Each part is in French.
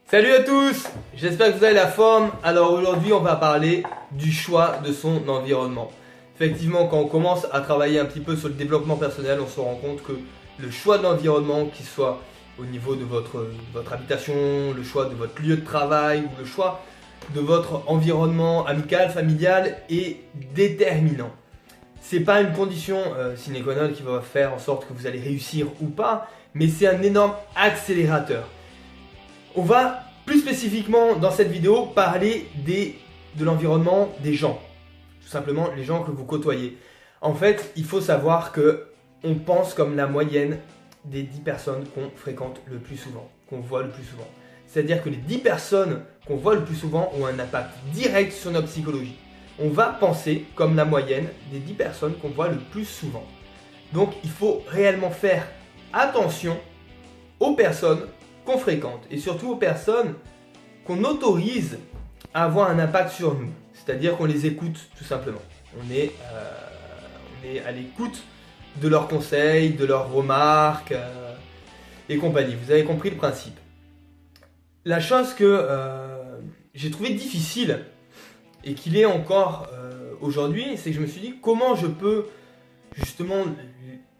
Salut à tous, j'espère que vous avez la forme. Alors aujourd'hui on va parler du choix de son environnement. Effectivement, quand on commence à travailler un petit peu sur le développement personnel, on se rend compte que le choix de l'environnement, qu'il soit au niveau de votre habitation, le choix de votre lieu de travail ou le choix de votre environnement amical, familial est déterminant. C'est pas une condition sine qua non qui va faire en sorte que vous allez réussir ou pas, mais c'est un énorme accélérateur. On va plus spécifiquement dans cette vidéo parler de l'environnement des gens. Tout simplement les gens que vous côtoyez. En fait, il faut savoir que on pense comme la moyenne des 10 personnes qu'on fréquente le plus souvent, qu'on voit le plus souvent. C'est-à-dire que les 10 personnes qu'on voit le plus souvent ont un impact direct sur notre psychologie. On va penser comme la moyenne des 10 personnes qu'on voit le plus souvent. Donc il faut réellement faire attention aux personnes qu'on fréquente et surtout aux personnes qu'on autorise à avoir un impact sur nous. C'est-à-dire qu'on les écoute tout simplement. On est à l'écoute de leurs conseils, de leurs remarques et compagnie. Vous avez compris le principe. La chose que j'ai trouvé difficile et qu'il est encore aujourd'hui, c'est que je me suis dit comment je peux justement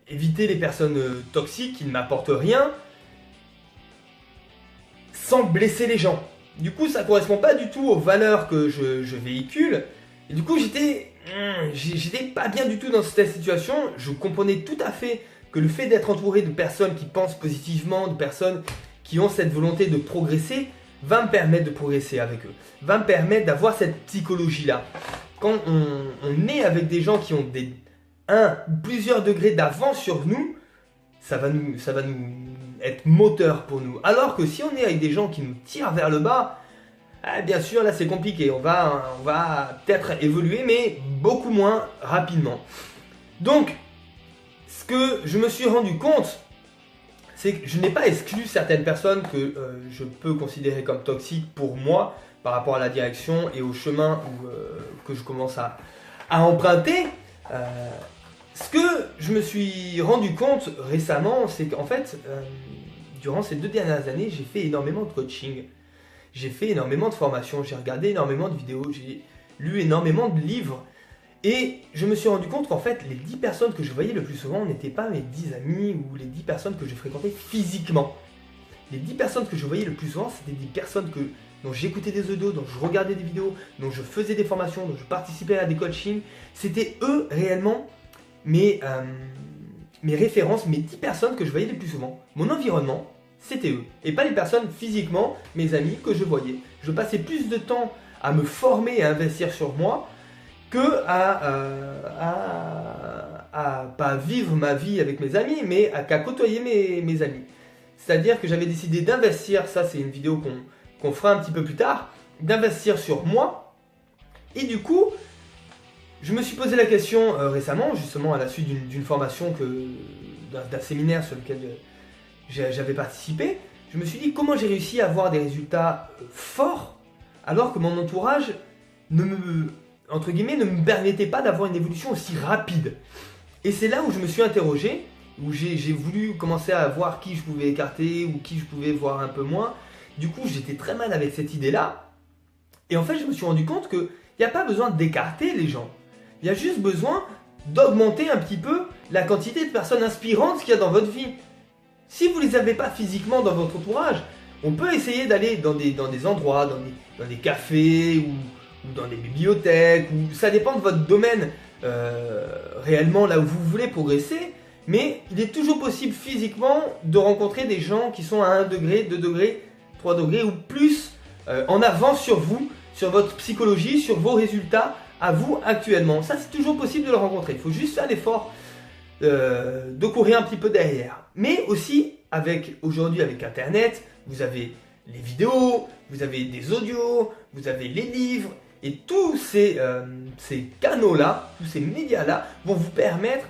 éviter les personnes toxiques qui ne m'apportent rien sans blesser les gens. Du coup, ça correspond pas du tout aux valeurs que je véhicule. Et du coup, j'étais pas bien du tout dans cette situation. Je comprenais tout à fait que le fait d'être entouré de personnes qui pensent positivement, de personnes qui ont cette volonté de progresser, va me permettre de progresser avec eux. Va me permettre d'avoir cette psychologie-là. Quand on est avec des gens qui ont plusieurs degrés d'avance sur nous, ça va nous être moteur pour nous. Alors que si on est avec des gens qui nous tirent vers le bas, bien sûr là c'est compliqué. On va peut-être évoluer mais beaucoup moins rapidement. Donc ce que je me suis rendu compte, c'est que je n'ai pas exclu certaines personnes que je peux considérer comme toxiques pour moi par rapport à la direction et au chemin que je commence à emprunter. Ce que je me suis rendu compte récemment, c'est qu'en fait, durant ces 2 dernières années, j'ai fait énormément de coaching. J'ai fait énormément de formations, j'ai regardé énormément de vidéos, j'ai lu énormément de livres. Et je me suis rendu compte qu'en fait, les 10 personnes que je voyais le plus souvent n'étaient pas mes 10 amis ou les 10 personnes que je fréquentais physiquement. Les 10 personnes que je voyais le plus souvent, c'était des personnes dont j'écoutais des audios, dont je regardais des vidéos, dont je faisais des formations, dont je participais à des coachings. C'était eux réellement mes références, mes 10 personnes que je voyais le plus souvent. Mon environnement, c'était eux. Et pas les personnes physiquement, mes amis que je voyais. Je passais plus de temps à me former et à investir sur moi que à pas vivre ma vie avec mes amis, mais qu'à côtoyer mes amis. C'est-à-dire que j'avais décidé d'investir, ça c'est une vidéo qu'on fera un petit peu plus tard, d'investir sur moi. Et du coup, je me suis posé la question récemment, justement à la suite d'une formation, d'un séminaire sur lequel j'avais participé. Je me suis dit comment j'ai réussi à avoir des résultats forts alors que mon entourage ne me permettait pas d'avoir une évolution aussi rapide. Et c'est là où je me suis interrogé, où j'ai voulu commencer à voir qui je pouvais écarter ou qui je pouvais voir un peu moins. Du coup, j'étais très mal avec cette idée-là. Et en fait, je me suis rendu compte qu'il n'y a pas besoin d'écarter les gens. Il y a juste besoin d'augmenter un petit peu la quantité de personnes inspirantes qu'il y a dans votre vie. Si vous ne les avez pas physiquement dans votre entourage, on peut essayer d'aller dans des endroits, dans des cafés ou dans des bibliothèques, ou ça dépend de votre domaine réellement là où vous voulez progresser, mais il est toujours possible physiquement de rencontrer des gens qui sont à 1 degré, 2 degrés, 3 degrés ou plus en avance sur vous, sur votre psychologie, sur vos résultats à vous actuellement. Ça c'est toujours possible de le rencontrer, il faut juste faire l'effort de courir un petit peu derrière. Mais aussi aujourd'hui avec internet, vous avez les vidéos, vous avez des audios, vous avez les livres. Et tous ces canaux-là, tous ces médias-là vont vous permettre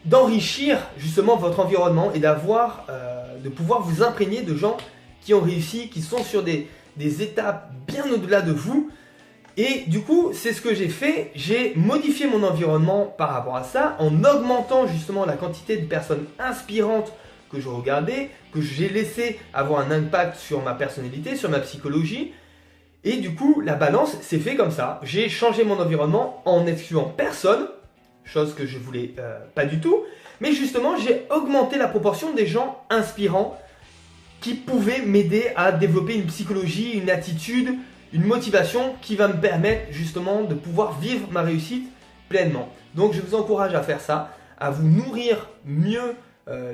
d'enrichir justement votre environnement et de pouvoir vous imprégner de gens qui ont réussi, qui sont sur des étapes bien au-delà de vous. Et du coup, c'est ce que j'ai fait. J'ai modifié mon environnement par rapport à ça en augmentant justement la quantité de personnes inspirantes que je regardais, que j'ai laissé avoir un impact sur ma personnalité, sur ma psychologie. Et du coup, la balance s'est fait comme ça. J'ai changé mon environnement en n'excluant personne, chose que je voulais pas du tout. Mais justement, j'ai augmenté la proportion des gens inspirants qui pouvaient m'aider à développer une psychologie, une attitude, une motivation qui va me permettre justement de pouvoir vivre ma réussite pleinement. Donc je vous encourage à faire ça, à vous nourrir mieux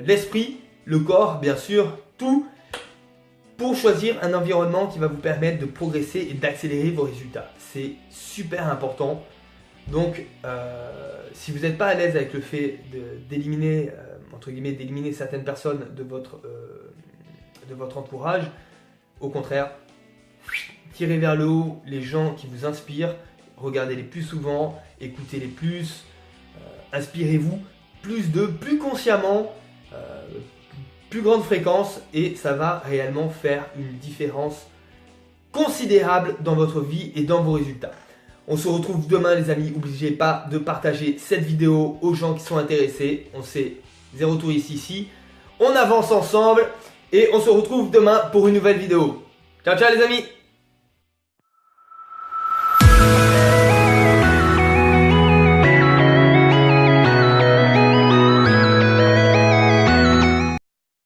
l'esprit, le corps, bien sûr, tout, pour choisir un environnement qui va vous permettre de progresser et d'accélérer vos résultats. C'est super important. Donc si vous n'êtes pas à l'aise avec le fait d'éliminer, entre guillemets, d'éliminer certaines personnes de votre entourage, au contraire, tirez vers le haut les gens qui vous inspirent, regardez-les plus souvent, écoutez-les plus, inspirez-vous plus consciemment, plus grande fréquence, et ça va réellement faire une différence considérable dans votre vie et dans vos résultats. On se retrouve demain les amis, n'oubliez pas de partager cette vidéo aux gens qui sont intéressés. On sait, zéro touriste ici, on avance ensemble et on se retrouve demain pour une nouvelle vidéo. Ciao ciao les amis!